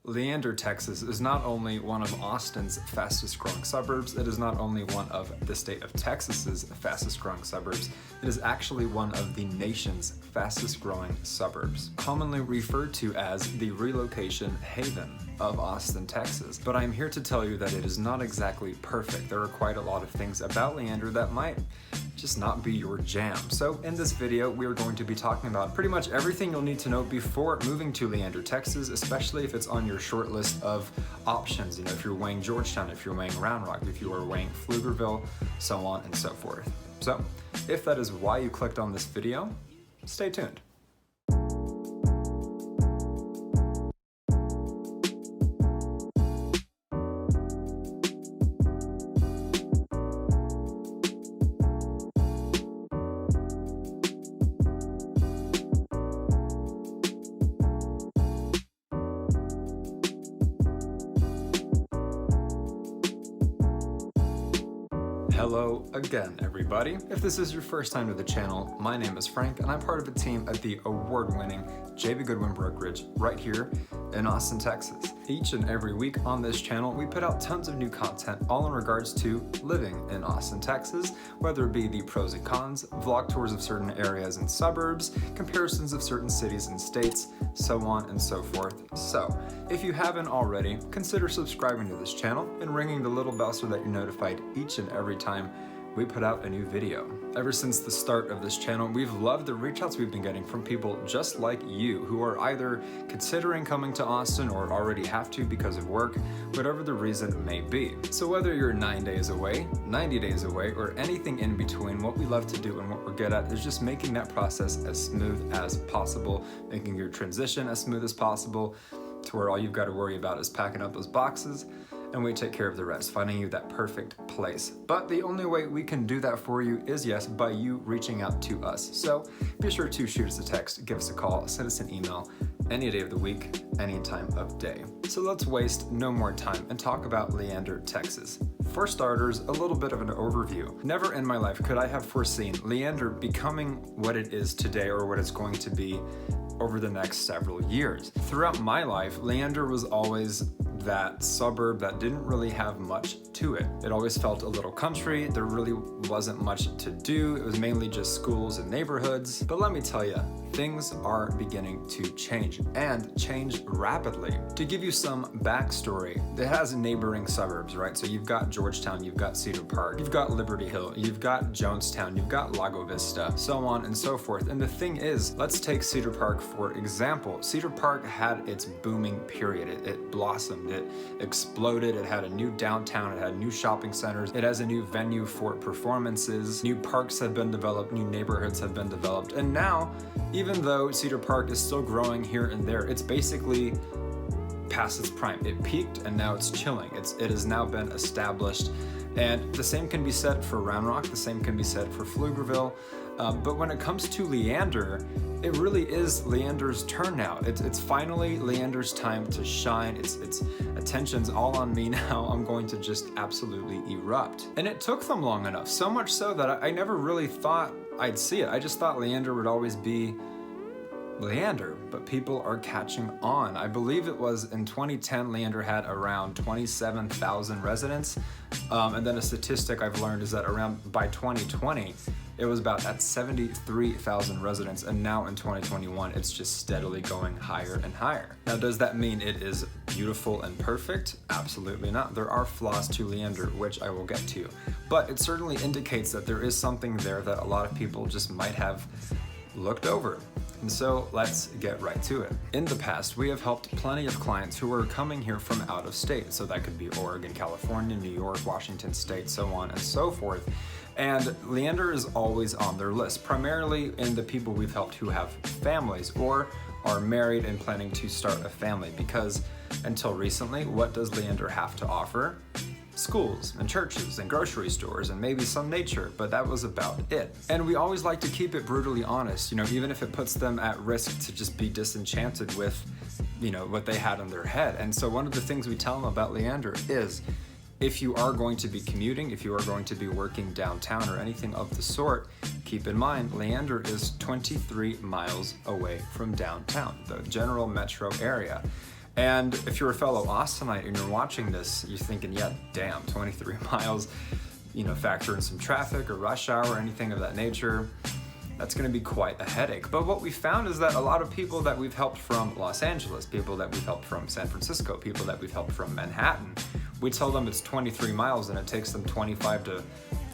Leander, Texas is not only one of Austin's fastest growing suburbs, it is not only one of the state of Texas's fastest growing suburbs, it is actually one of the nation's fastest growing suburbs, commonly referred to as the relocation haven of Austin, Texas. But I'm here to tell you that it is not exactly perfect. There are quite a lot of things about Leander that might just not be your jam. So in this video, we are going to be talking about pretty much everything you'll need to know before moving to Leander, Texas, especially if it's on your short list of options. You know, if you're weighing Georgetown, if you're weighing Round Rock, if you are weighing Pflugerville, so on and so forth. So if that is why you clicked on this video, stay tuned. Hello again, everybody. If this is your first time to the channel, my name is Frank and I'm part of a team at the award-winning J.B. Goodwin Brokerage right here in Austin, Texas. Each and every week on this channel, we put out tons of new content all in regards to living in Austin, Texas, whether it be the pros and cons, vlog tours of certain areas and suburbs, comparisons of certain cities and states, so on and so forth. So, if you haven't already, consider subscribing to this channel and ringing the little bell so that you're notified each and every time we put out a new video. Ever since the start of this channel, we've loved the reach outs we've been getting from people just like you who are either considering coming to Austin or already have to because of work, whatever the reason may be. So whether you're 9 days away, 90 days away, or anything in between, what we love to do and what we're good at is just making that process as smooth as possible, making your transition as smooth as possible, to where all you've got to worry about is packing up those boxes and we take care of the rest, finding you that perfect place. But the only way we can do that for you is, yes, by you reaching out to us. So be sure to shoot us a text, give us a call, send us an email, any day of the week, any time of day. So let's waste no more time and talk about Leander, Texas. For starters, a little bit of an overview. Never in my life could I have foreseen Leander becoming what it is today or what it's going to be over the next several years. Throughout my life, Leander was always that suburb that didn't really have much to it. It always felt a little country. There really wasn't much to do. It was mainly just schools and neighborhoods. But let me tell you, things are beginning to change and change rapidly. To give you some backstory, it has neighboring suburbs, right? So you've got Georgetown, you've got Cedar Park, you've got Liberty Hill, you've got Jonestown, you've got Lago Vista, so on and so forth. And the thing is, let's take Cedar Park for example. Cedar Park had its booming period. It blossomed, it exploded, it had a new downtown, it had new shopping centers, it has a new venue for performances, new parks have been developed, new neighborhoods have been developed, and now, even though Cedar Park is still growing here and there, it's basically past its prime. It peaked and now it's chilling. It has now been established. And the same can be said for Round Rock, the same can be said for Pflugerville. But when it comes to Leander, it really is Leander's turn now. It's finally Leander's time to shine. Its attention's all on me now. I'm going to just absolutely erupt. And it took them long enough, so much so that I never really thought I'd see it. I just thought Leander would always be Leander, but people are catching on. I believe it was in 2010, Leander had around 27,000 residents. And then a statistic I've learned is that by 2020, it was about at 73,000 residents, and now in 2021, it's just steadily going higher and higher. Now, does that mean it is beautiful and perfect? Absolutely not. There are flaws to Leander, which I will get to, but it certainly indicates that there is something there that a lot of people just might have looked over. And so let's get right to it. In the past, we have helped plenty of clients who are coming here from out of state. So that could be Oregon, California, New York, Washington State, so on and so forth. And Leander is always on their list, primarily in the people we've helped who have families or are married and planning to start a family, because until recently, what does Leander have to offer? Schools and churches and grocery stores and maybe some nature, but that was about it. And we always like to keep it brutally honest, you know, even if it puts them at risk to just be disenchanted with, you know, what they had in their head. And so one of the things we tell them about Leander is, if you are going to be commuting, if you are going to be working downtown or anything of the sort, keep in mind, Leander is 23 miles away from downtown, the general metro area. And if you're a fellow Austinite and you're watching this, you're thinking, yeah, damn, 23 miles, factor in some traffic or rush hour or anything of that nature, that's gonna be quite a headache. But what we found is that a lot of people that we've helped from Los Angeles, people that we've helped from San Francisco, people that we've helped from Manhattan, we tell them it's 23 miles and it takes them 25 to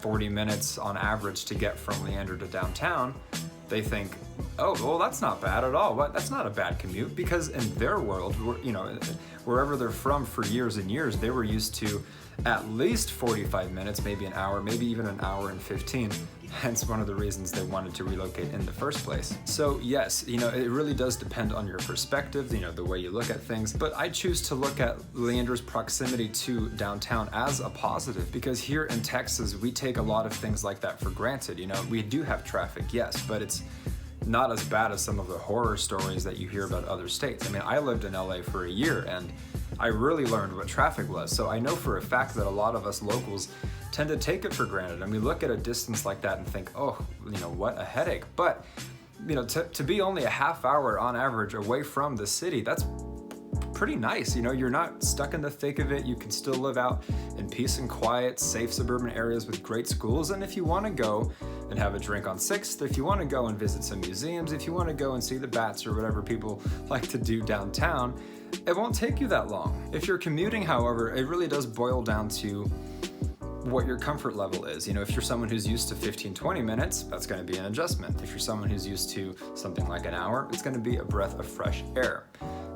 40 minutes on average to get from Leander to downtown. They think, oh, well, that's not bad at all. That's not a bad commute, because in their world, wherever they're from for years and years, they were used to at least 45 minutes, maybe an hour, maybe even an hour and 15. Hence one of the reasons they wanted to relocate in the first place. So yes, it really does depend on your perspective, the way you look at things. But I choose to look at Leander's proximity to downtown as a positive, because here in Texas, we take a lot of things like that for granted. We do have traffic, yes, but it's not as bad as some of the horror stories that you hear about other states. I lived in LA for a year and I really learned what traffic was. So I know for a fact that a lot of us locals tend to take it for granted, and we look at a distance like that and think, oh, what a headache. But to be only a half hour on average away from the city, that's pretty nice. You're not stuck in the thick of it. You can still live out in peace and quiet, safe suburban areas with great schools. And if you want to go and have a drink on 6th, if you want to go and visit some museums, if you want to go and see the bats or whatever people like to do downtown, it won't take you that long. If you're commuting, however, it really does boil down to what your comfort level is. If you're someone who's used to 15-20 minutes, that's going to be an adjustment. If you're someone who's used to something like an hour, it's going to be a breath of fresh air.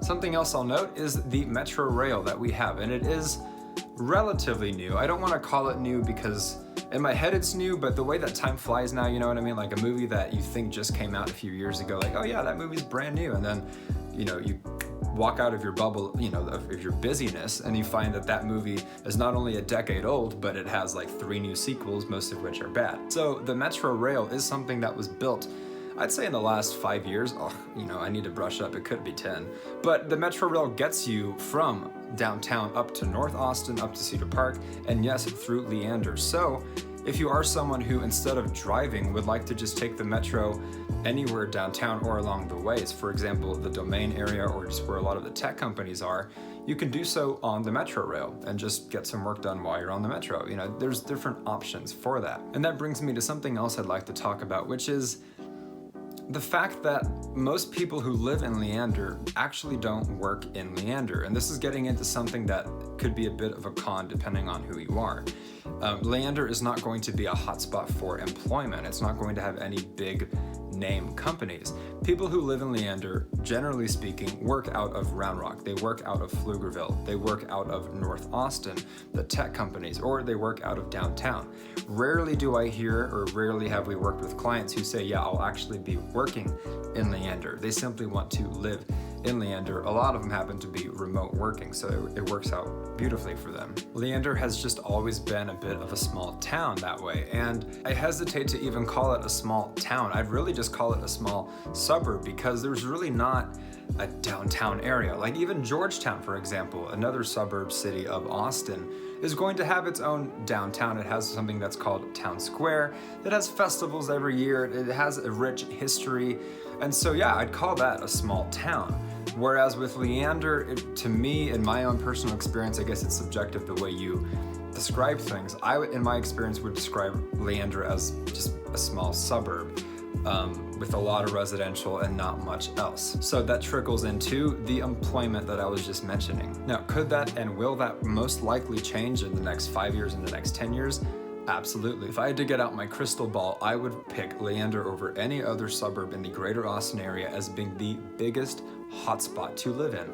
Something else I'll note is the Metro Rail that we have, and it is relatively new. I don't want to call it new because in my head it's new, but the way that time flies now, you know what I mean? Like a movie that you think just came out a few years ago, like, oh yeah, that movie's brand new, and then you walk out of your bubble, of your busyness, and you find that movie is not only a decade old, but it has like 3 new sequels, most of which are bad. So the Metro Rail is something that was built, I'd say in the last 5 years. I need to brush up, it could be 10. But the Metro Rail gets you from downtown up to North Austin, up to Cedar Park, and yes, through Leander. So if you are someone who, instead of driving, would like to just take the Metro anywhere downtown or along the ways, for example, the Domain area or just where a lot of the tech companies are, you can do so on the Metro Rail and just get some work done while you're on the Metro. There's different options for that. And that brings me to something else I'd like to talk about, which is the fact that most people who live in Leander actually don't work in Leander. And this is getting into something that could be a bit of a con depending on who you are. Leander is not going to be a hotspot for employment. It's not going to have any big name companies. People who live in Leander, generally speaking, work out of Round Rock. They work out of Pflugerville. They work out of North Austin, the tech companies, or they work out of downtown. Rarely do I hear, or rarely have we worked with clients who say, yeah, I'll actually be working in Leander. They simply want to live in Leander. A lot of them happen to be remote working, so it works out beautifully for them. Leander has just always been a bit of a small town that way, and I hesitate to even call it a small town. I'd really just call it a small suburb, because there's really not a downtown area. Like even Georgetown, for example, another suburb city of Austin, is going to have its own downtown. It has something that's called Town Square. It has festivals every year. It has a rich history. And so yeah, I'd call that a small town. Whereas with Leander, to me, in my own personal experience, I guess it's subjective the way you describe things. I, in my experience, would describe Leander as just a small suburb with a lot of residential and not much else. So that trickles into the employment that I was just mentioning. Now, could that and will that most likely change in the next 5 years, in the next 10 years? Absolutely. If I had to get out my crystal ball, I would pick Leander over any other suburb in the greater Austin area as being the biggest hotspot to live in.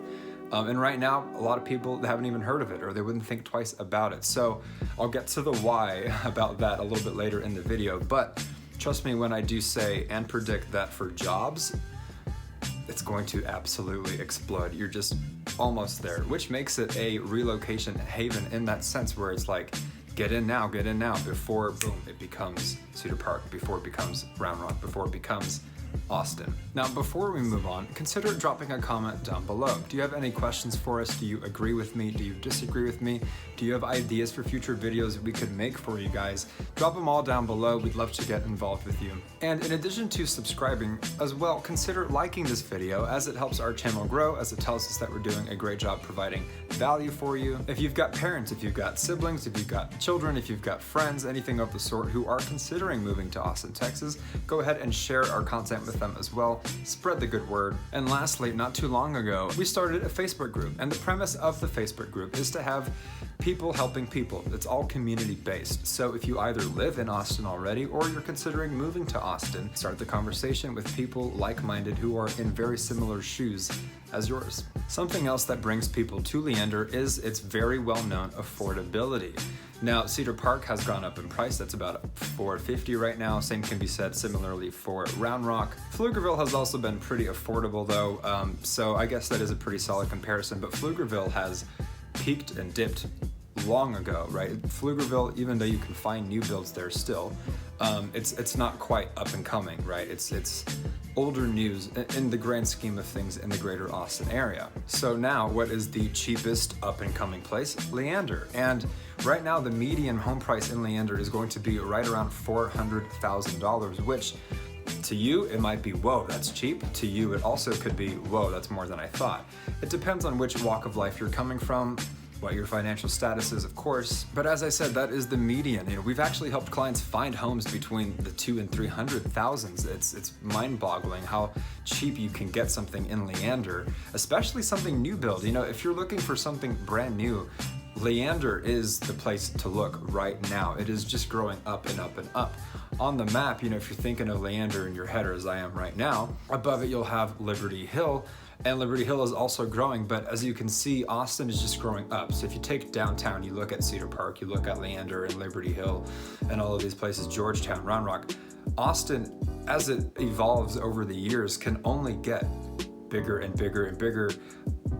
And right now, a lot of people haven't even heard of it, or they wouldn't think twice about it. So I'll get to the why about that a little bit later in the video. But trust me when I do say and predict that for jobs, it's going to absolutely explode. You're just almost there, which makes it a relocation haven in that sense, where it's like, get in now, before, boom, it becomes Cedar Park, before it becomes Round Rock, before it becomes Austin. Now, before we move on, consider dropping a comment down below. Do you have any questions for us? Do you agree with me? Do you disagree with me? Do you have ideas for future videos that we could make for you guys? Drop them all down below. We'd love to get involved with you. And in addition to subscribing as well, consider liking this video, as it helps our channel grow, as it tells us that we're doing a great job providing value for you. If you've got parents, if you've got siblings, if you've got children, if you've got friends, anything of the sort who are considering moving to Austin, Texas, go ahead and share our content with them as well. Spread the good word. And lastly, not too long ago, we started a Facebook group, and the premise of the Facebook group is to have people helping people. It's all community based. So if you either live in Austin already or you're considering moving to Austin, start the conversation with people like-minded who are in very similar shoes as yours. Something else that brings people to Leander is its very well-known affordability. Now, Cedar Park has gone up in price. That's about $450 right now. Same can be said similarly for Round Rock. Pflugerville has also been pretty affordable though, so I guess that is a pretty solid comparison, but Pflugerville has peaked and dipped long ago, right? Pflugerville, even though you can find new builds there still, it's not quite up and coming, right? It's older news in the grand scheme of things in the greater Austin area. So now, what is the cheapest up and coming place? Leander. And right now, the median home price in Leander is going to be right around $400,000, which to you, it might be, whoa, that's cheap. To you, it also could be, whoa, that's more than I thought. It depends on which walk of life you're coming from, what your financial status is, of course. But as I said, that is the median. You know, we've actually helped clients find homes between the $200,000 and $300,000. It's mind-boggling how cheap you can get something in Leander, especially something new build. You know, if you're looking for something brand new, Leander is the place to look right now. It is just growing up and up and up. On the map, you know, if you're thinking of Leander in your head, or as I am right now, above it you'll have Liberty Hill, and Liberty Hill is also growing, but as you can see, Austin is just growing up. So if you take downtown, you look at Cedar Park, you look at Leander and Liberty Hill and all of these places, Georgetown, Round Rock, Austin, as it evolves over the years, can only get bigger and bigger and bigger,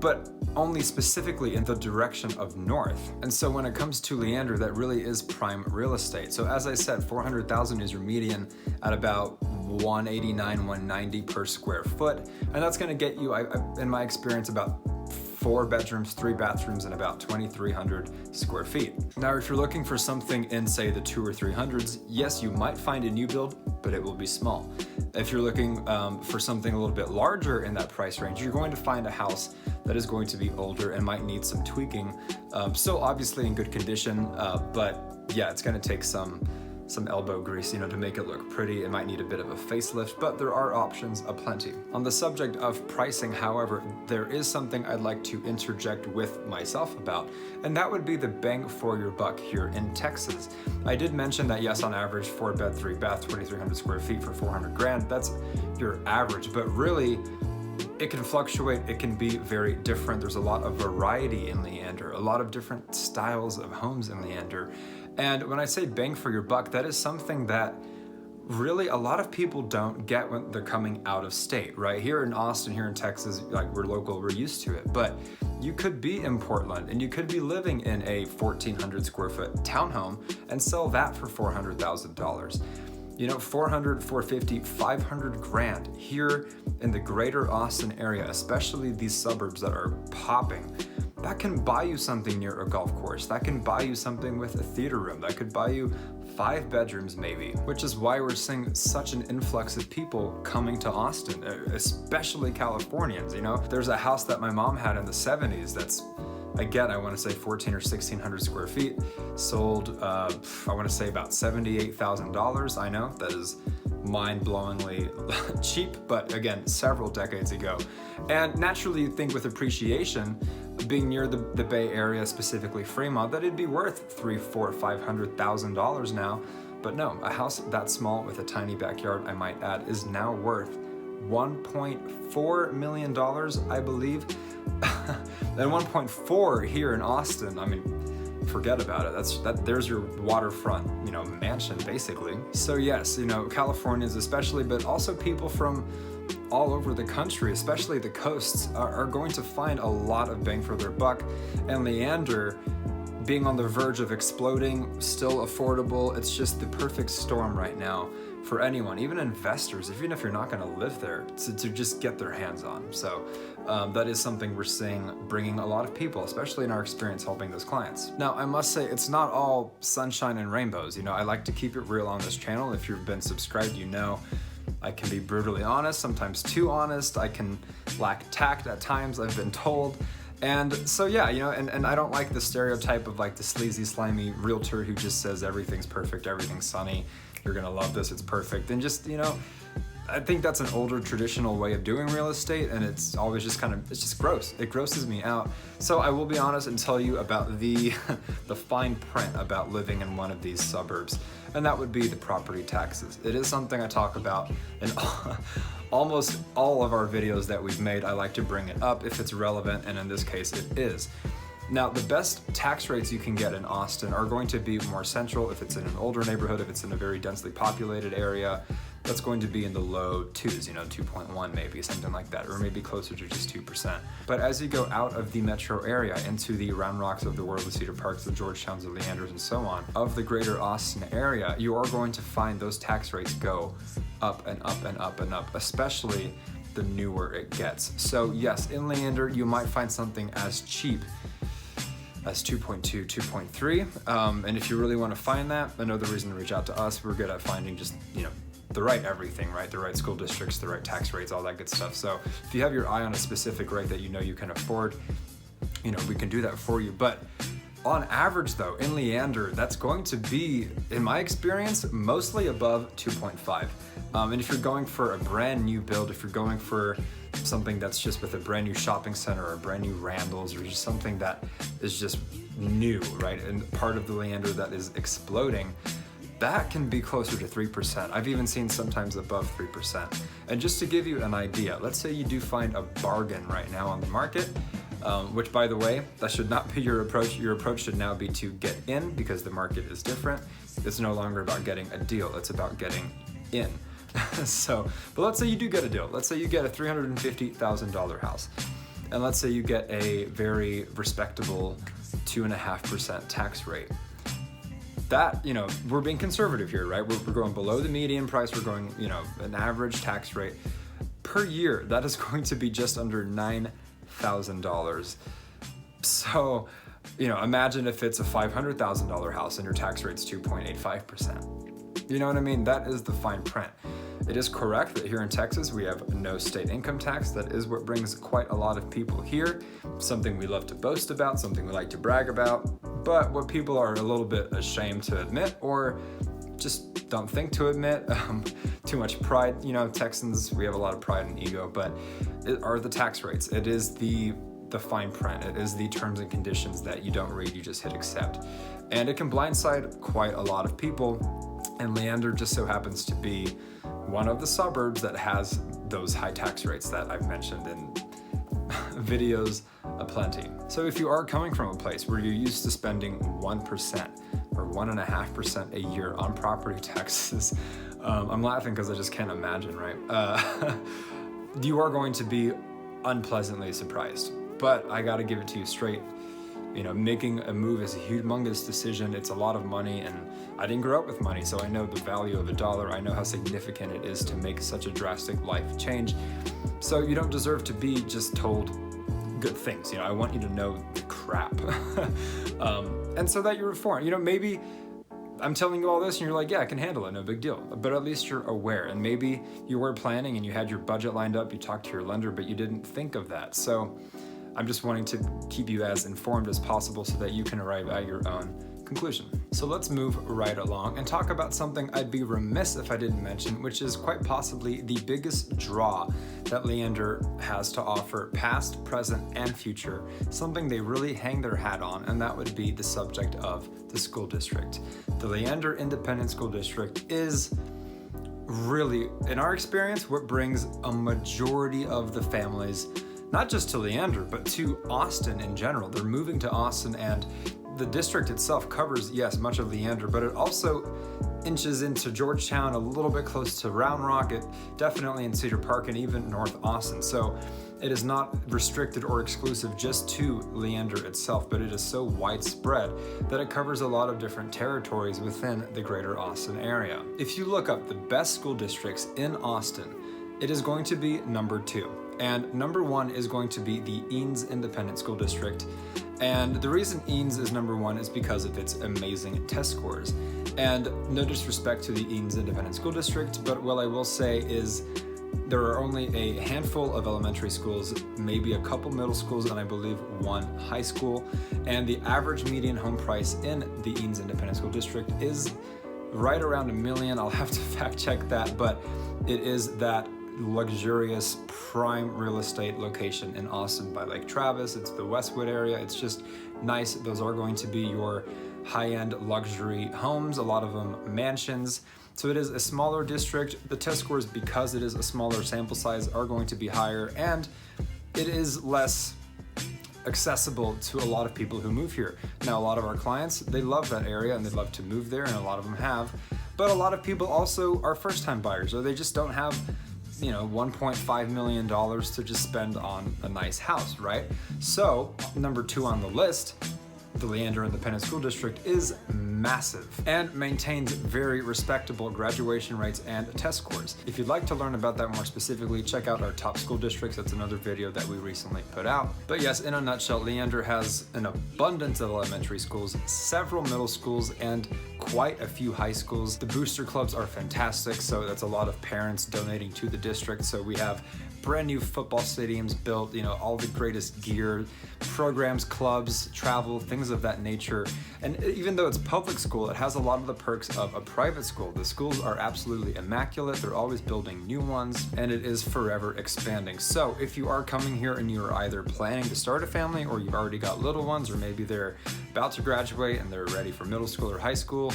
but only specifically in the direction of north. And so when it comes to Leander, that really is prime real estate. So as I said, $400,000 is your median at about $189, $190 per square foot. And that's gonna get you, in my experience, about 4 bedrooms, 3 bathrooms, and about 2,300 square feet. Now, if you're looking for something in, say, the 200s or 300s, yes, you might find a new build, but it will be small. If you're looking for something a little bit larger in that price range, you're going to find a house that is going to be older and might need some tweaking. Still obviously in good condition, but yeah, it's gonna take some elbow grease, you know, to make it look pretty. It might need a bit of a facelift, but there are options aplenty. On the subject of pricing, however, there is something I'd like to interject with myself about, and that would be the bang for your buck here in Texas. I did mention that yes, on average, 4-bed, 3-bath, 2,300 square feet for 400 grand, that's your average, but really, it can fluctuate, it can be very different. There's a lot of variety in Leander, a lot of different styles of homes in Leander. And when I say bang for your buck, that is something that really a lot of people don't get when they're coming out of state, right? Here in Austin, here in Texas, like we're local, we're used to it, but you could be in Portland and you could be living in a 1,400 square foot townhome and sell that for $400,000. You know, 400, 450, 500 grand here in the greater Austin area, especially these suburbs that are popping. That can buy you something near a golf course. That can buy you something with a theater room. That could buy you 5 bedrooms maybe, which is why we're seeing such an influx of people coming to Austin, especially Californians. You know, there's a house that my mom had in the 70s that's, again, I want to say 1,400 or 1,600 square feet, sold, I want to say about $78,000. I know that is mind-blowingly cheap, but again, several decades ago. And naturally, you'd think with appreciation, being near the Bay Area, specifically Fremont, that it'd be worth $300,000, $400,000, $500,000 now. But no, a house that small with a tiny backyard, I might add, is now worth $1.4 million, I believe. And 1.4 here in Austin, I mean, forget about it. There's your waterfront, you know, mansion basically. So yes, you know, Californians especially, but also people from all over the country, especially the coasts, are going to find a lot of bang for their buck. And Leander, being on the verge of exploding, still affordable, it's just the perfect storm right now for anyone, even investors, even if you're not going to live there, to just get their hands on. So that is something we're seeing bringing a lot of people, especially in our experience helping those clients. Now, I must say, it's not all sunshine and rainbows. You know, I like to keep it real on this channel. If you've been subscribed, you know I can be brutally honest, sometimes too honest. I can lack tact at times, I've been told. And so yeah, you know, and I don't like the stereotype of like the sleazy, slimy realtor who just says everything's perfect, everything's sunny, you're gonna love this, it's perfect. And just, you know, I think that's an older traditional way of doing real estate, and it's always just kind of, it's just gross. It grosses me out. So I will be honest and tell you about the the fine print about living in one of these suburbs, and that would be the property taxes. It is something I talk about in almost all of our videos that we've made. I like to bring it up if it's relevant, and in this case it is. Now, the best tax rates you can get in Austin are going to be more central. If it's in an older neighborhood, if it's in a very densely populated area, that's going to be in the low 2s, you know, 2.1 maybe, something like that, or maybe closer to just 2%. But as you go out of the metro area into the Round Rocks of the world, the Cedar Parks, the Georgetowns, the Leanders, and so on, of the greater Austin area, you are going to find those tax rates go up and up and up and up, especially the newer it gets. So yes, in Leander, you might find something as cheap as 2.2, 2.3. And if you really want to find that, another reason to reach out to us. We're good at finding just, you know, the right everything, right? The right school districts, the right tax rates, all that good stuff. So if you have your eye on a specific rate that you know you can afford, you know, we can do that for you. But on average though, in Leander, that's going to be, in my experience, mostly above 2.5. And if you're going for a brand new build, if you're going for something that's just with a brand new shopping center or a brand new Randall's, or just something that is just new, right? And part of the Leander that is exploding, that can be closer to 3%. I've even seen sometimes above 3%. And just to give you an idea, let's say you do find a bargain right now on the market, which by the way, that should not be your approach. Your approach should now be to get in, because the market is different. It's no longer about getting a deal, it's about getting in. So, but let's say you do get a deal. Let's say you get a $350,000 house. And let's say you get a very respectable 2.5% tax rate. That, you know, we're being conservative here, right? We're going below the median price. We're going, you know, an average tax rate per year. That is going to be just under $9,000. So, you know, imagine if it's a $500,000 house and your tax rate's 2.85%. You know what I mean? That is the fine print. It is correct that here in Texas, we have no state income tax. That is what brings quite a lot of people here. Something we love to boast about, something we like to brag about, but what people are a little bit ashamed to admit, or just don't think to admit. Too much pride. You know, Texans, we have a lot of pride and ego, but it are the tax rates. It is the fine print. It is the terms and conditions that you don't read, you just hit accept. And it can blindside quite a lot of people. And Leander just so happens to be one of the suburbs that has those high tax rates that I've mentioned in videos aplenty. So if you are coming from a place where you're used to spending 1% or 1.5% a year on property taxes, I'm laughing because I just can't imagine, right? You are going to be unpleasantly surprised. But I gotta give it to you straight. You know, making a move is a humongous decision. It's a lot of money, and I didn't grow up with money, so I know the value of a dollar. I know how significant it is to make such a drastic life change. So you don't deserve to be just told good things. You know, I want you to know the crap. And so that you're informed. You know, maybe I'm telling you all this and you're like, yeah, I can handle it, no big deal. But at least you're aware. And maybe you were planning and you had your budget lined up, you talked to your lender, but you didn't think of that. So I'm just wanting to keep you as informed as possible so that you can arrive at your own conclusion. So let's move right along and talk about something I'd be remiss if I didn't mention, which is quite possibly the biggest draw that Leander has to offer, past, present, and future, something they really hang their hat on, and that would be the subject of the school district. The Leander Independent School District is really, in our experience, what brings a majority of the families, not just to Leander, but to Austin in general. They're moving to Austin, and the district itself covers, yes, much of Leander, but it also inches into Georgetown, a little bit close to Round Rock, it definitely in Cedar Park, and even North Austin. So it is not restricted or exclusive just to Leander itself, but it is so widespread that it covers a lot of different territories within the greater Austin area. If you look up the best school districts in Austin, it is going to be number 2. And number 1 is going to be the Eanes Independent School District. And the reason Eanes is number 1 is because of its amazing test scores. And no disrespect to the Eanes Independent School District, but what I will say is there are only a handful of elementary schools, maybe a couple middle schools, and I believe 1 high school. And the average median home price in the Eanes Independent School District is right around $1 million. I'll have to fact check that, but it is that luxurious prime real estate location in Austin by Lake Travis. It's the Westwood area. It's just nice. Those are going to be your high-end luxury homes, a lot of them mansions. So it is a smaller district. The test scores, because it is a smaller sample size, are going to be higher, and it is less accessible to a lot of people who move here. Now, a lot of our clients, they love that area and they love to move there, and a lot of them have, but a lot of people also are first-time buyers, or they just don't have $1.5 million to just spend on a nice house, right? So number 2 on the list, the Leander Independent School District, is massive and maintains very respectable graduation rates and test scores. If you'd like to learn about that more specifically, check out our top school districts. That's another video that we recently put out. But yes, in a nutshell, Leander has an abundance of elementary schools, several middle schools, and quite a few high schools. The booster clubs are fantastic, so that's a lot of parents donating to the district. So we have brand new football stadiums built, all the greatest gear, programs, clubs, travel, things of that nature. And even though it's public school, it has a lot of the perks of a private school. The schools are absolutely immaculate. They're always building new ones, and it is forever expanding. So if you are coming here and you're either planning to start a family, or you've already got little ones, or maybe they're about to graduate and they're ready for middle school or high school,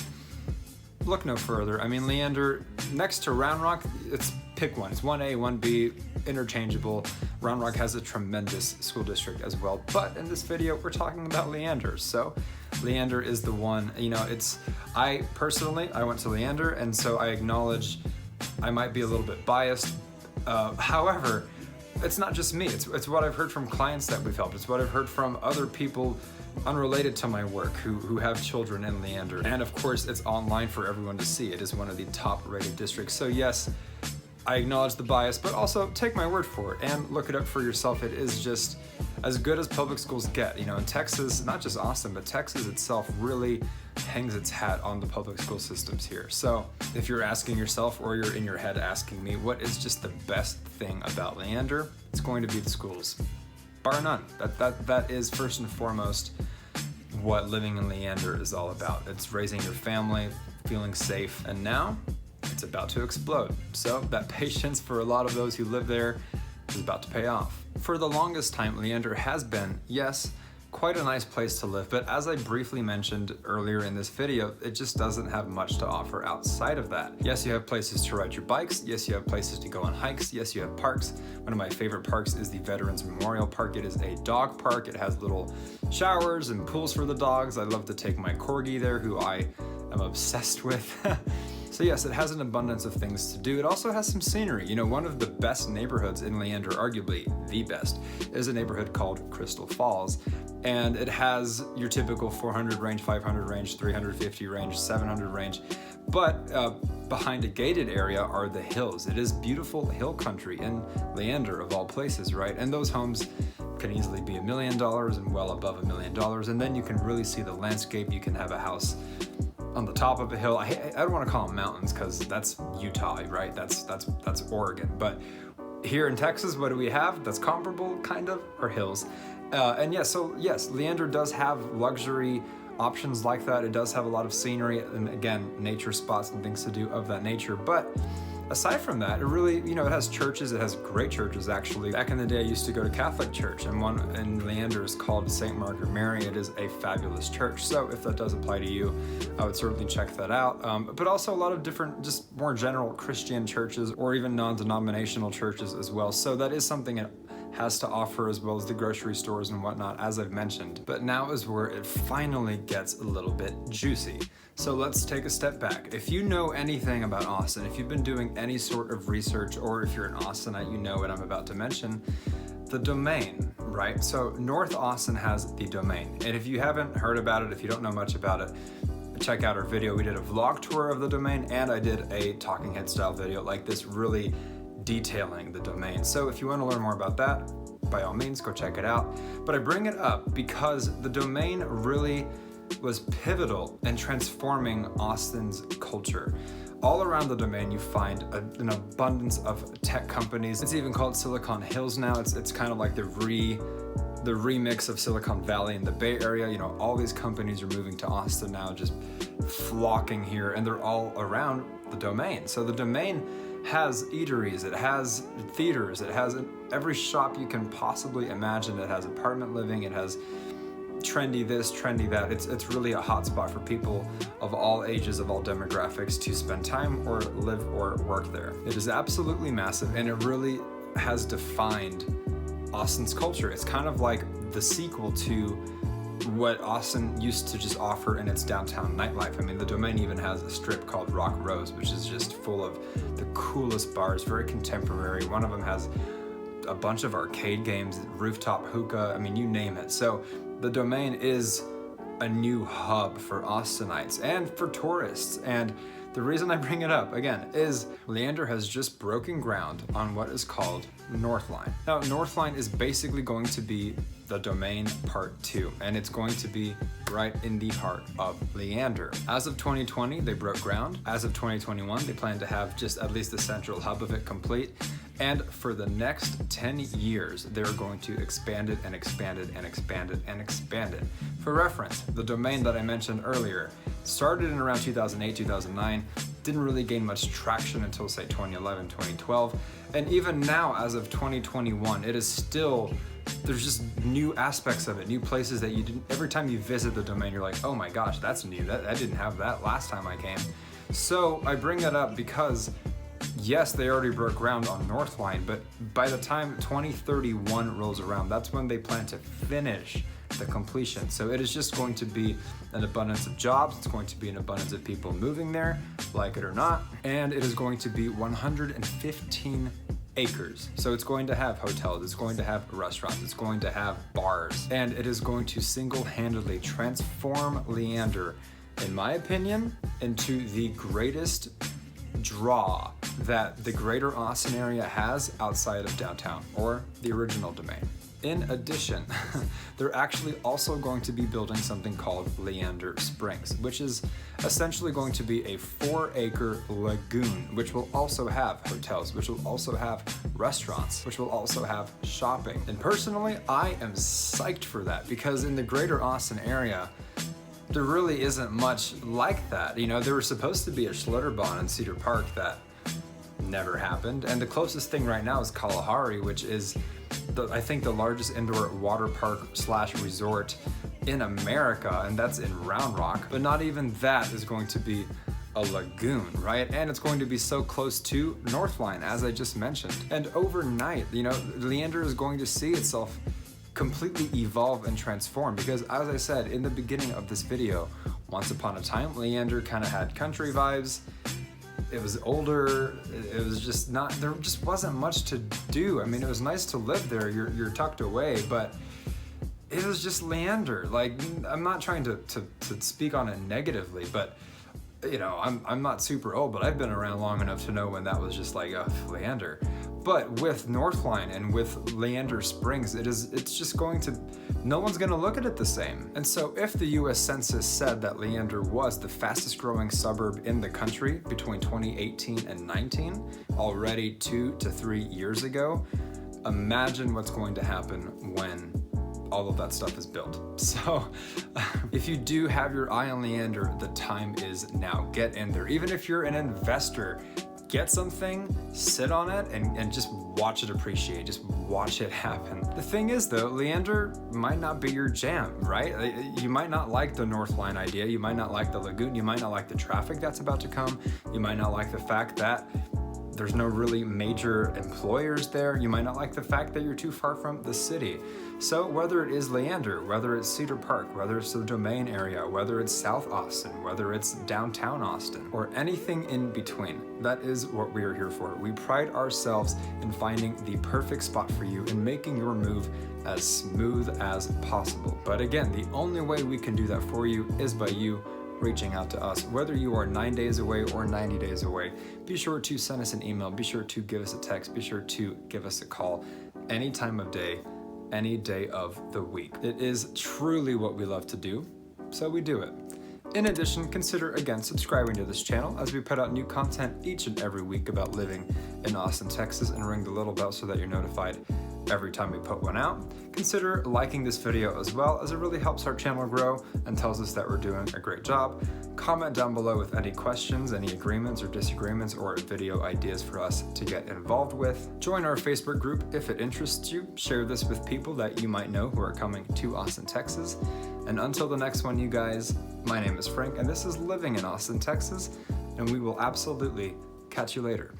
look no further. I mean, Leander, next to Round Rock, it's pick one. It's 1A, 1B, interchangeable. Round Rock has a tremendous school district as well. But in this video, we're talking about Leander. So Leander is the one. I personally went to Leander, and so I acknowledge I might be a little bit biased. However, it's not just me. It's what I've heard from clients that we've helped. It's what I've heard from other people unrelated to my work who have children in Leander. And of course, it's online for everyone to see. It is one of the top rated districts. So yes, I acknowledge the bias, but also take my word for it and look it up for yourself. It is just as good as public schools get. In Texas, not just Austin, but Texas itself really hangs its hat on the public school systems here. So if you're asking yourself, or you're in your head asking me, what is just the best thing about Leander? It's going to be the schools, bar none. That is first and foremost what living in Leander is all about. It's raising your family, feeling safe, and now it's about to explode. So that patience for a lot of those who live there is about to pay off. For the longest time, Leander has been, yes, quite a nice place to live, but as I briefly mentioned earlier in this video, it just doesn't have much to offer outside of that. Yes, you have places to ride your bikes. Yes, you have places to go on hikes. Yes, you have parks. One of my favorite parks is the Veterans Memorial Park. It is a dog park. It has little showers and pools for the dogs. I love to take my corgi there, who I am obsessed with. So yes, it has an abundance of things to do. It also has some scenery. One of the best neighborhoods in Leander, arguably the best, is a neighborhood called Crystal Falls. And it has your typical 400 range, 500 range, 350 range, 700 range. But behind a gated area are the hills. It is beautiful hill country in Leander, of all places, right? And those homes can easily be $1 million and well above $1 million. And then you can really see the landscape. You can have a house on the top of a hill. I don't want to call them mountains because that's Utah, right? That's Oregon. But here in Texas, what do we have that's comparable, kind of, are hills. And yes, Leander does have luxury options like that. It does have a lot of scenery and, again, nature spots and things to do of that nature. But aside from that, it really, it has churches. It has great churches, actually. Back in the day, I used to go to Catholic church, and one in Leander is called St. Margaret Mary. It is a fabulous church. So if that does apply to you, I would certainly check that out. But also a lot of different, just more general Christian churches, or even non-denominational churches as well. So that is something it has to offer, as well as the grocery stores and whatnot, as I've mentioned. But now is where it finally gets a little bit juicy. So let's take a step back. If you know anything about Austin, if you've been doing any sort of research, or if you're an Austinite, you know what I'm about to mention, the domain, right? So North Austin has the domain. And if you haven't heard about it, if you don't know much about it, check out our video. We did a vlog tour of the domain, and I did a talking head style video like this, really detailing the domain. So if you want to learn more about that, by all means, go check it out. But I bring it up because the domain really was pivotal in transforming Austin's culture. All around the domain, you find an abundance of tech companies. It's even called Silicon Hills now. It's kind of like the remix of Silicon Valley in the Bay Area. You know, all these companies are moving to Austin now, just flocking here, and they're all around the domain. So the domain has eateries, it has theaters, it has every shop you can possibly imagine. It has apartment living, it has trendy this, trendy that. It's really a hot spot for people of all ages, of all demographics to spend time or live or work there. It is absolutely massive, and it really has defined Austin's culture. It's kind of like the sequel to what Austin used to just offer in its downtown nightlife. I mean, the domain even has a strip called Rock Rose, which is just full of the coolest bars, very contemporary. One of them has a bunch of arcade games, rooftop hookah, I mean, you name it. So the domain is a new hub for Austinites and for tourists. And the reason I bring it up, again, is Leander has just broken ground on what is called Northline. Now, Northline is basically going to be the domain part 2, and it's going to be right in the heart of Leander. As of 2020, they broke ground. As of 2021, they plan to have just at least the central hub of it complete. And for the next 10 years, they're going to expand it and expand it and expand it and expand it. For reference, the domain that I mentioned earlier started in around 2008, 2009, didn't really gain much traction until say 2011, 2012. And even now, as of 2021, it is still, there's just new aspects of it, new places that you didn't, every time you visit the domain, you're like, oh my gosh, that's new. That didn't have that last time I came. So I bring that up because yes, they already broke ground on Northline, but by the time 2031 rolls around, that's when they plan to finish the completion. So it is just going to be an abundance of jobs. It's going to be an abundance of people moving there, like it or not. And it is going to be 115 acres. So it's going to have hotels, it's going to have restaurants, it's going to have bars, and it is going to single-handedly transform Leander, in my opinion, into the greatest draw that the greater Austin area has outside of downtown or the original domain. In addition, they're actually also going to be building something called Leander Springs, which is essentially going to be a 4-acre lagoon, which will also have hotels, which will also have restaurants, which will also have shopping. And personally, I am psyched for that because in the greater Austin area, there really isn't much like that. You know, there was supposed to be a Schlitterbahn in Cedar Park that never happened. And the closest thing right now is Kalahari, which is I think the largest indoor water park / resort in America, and that's in Round Rock. But not even that is going to be a lagoon, right? And it's going to be so close to Northline, as I just mentioned. And overnight, you know, Leander is going to see itself completely evolve and transform because, as I said in the beginning of this video, once upon a time, Leander kind of had country vibes. It was older, it was just not, there just wasn't much to do. I mean, it was nice to live there, you're tucked away, but it was just Leander. Like, I'm not trying to speak on it negatively, but you know, I'm not super old, but I've been around long enough to know when that was just like a Leander. But with Northline and with Leander Springs, it's just going to, no one's going to look at it the same. And so if the US Census said that Leander was the fastest growing suburb in the country between 2018 and 19, already 2 to 3 years ago, imagine what's going to happen when all of that stuff is built. So if you do have your eye on Leander, the time is now. Get in there. Even if you're an investor, get something, sit on it, and just watch it appreciate, just watch it happen. The thing is though, Leander might not be your jam, right? You might not like the Northline idea, you might not like the lagoon, you might not like the traffic that's about to come, you might not like the fact that There's no really major employers there. You might not like the fact that you're too far from the city. So whether it is Leander, whether it's Cedar Park, whether it's the Domain area, whether it's South Austin, whether it's downtown Austin, or anything in between, that is what we are here for. We pride ourselves in finding the perfect spot for you and making your move as smooth as possible. But again, the only way we can do that for you is by you reaching out to us. Whether you are 9 days away or 90 days away, be sure to send us an email, be sure to give us a text, be sure to give us a call any time of day, any day of the week. It is truly what we love to do, so we do it. In addition, consider again subscribing to this channel as we put out new content each and every week about living in Austin, Texas, and ring the little bell so that you're notified every time we put one out. Consider liking this video as well, as it really helps our channel grow and tells us that we're doing a great job. Comment down below with any questions, any agreements or disagreements, or video ideas for us to get involved with. Join our Facebook group if it interests you. Share this with people that you might know who are coming to Austin, Texas. And until the next one, you guys, my name is Frank, and this is Living in Austin, Texas, and we will absolutely catch you later.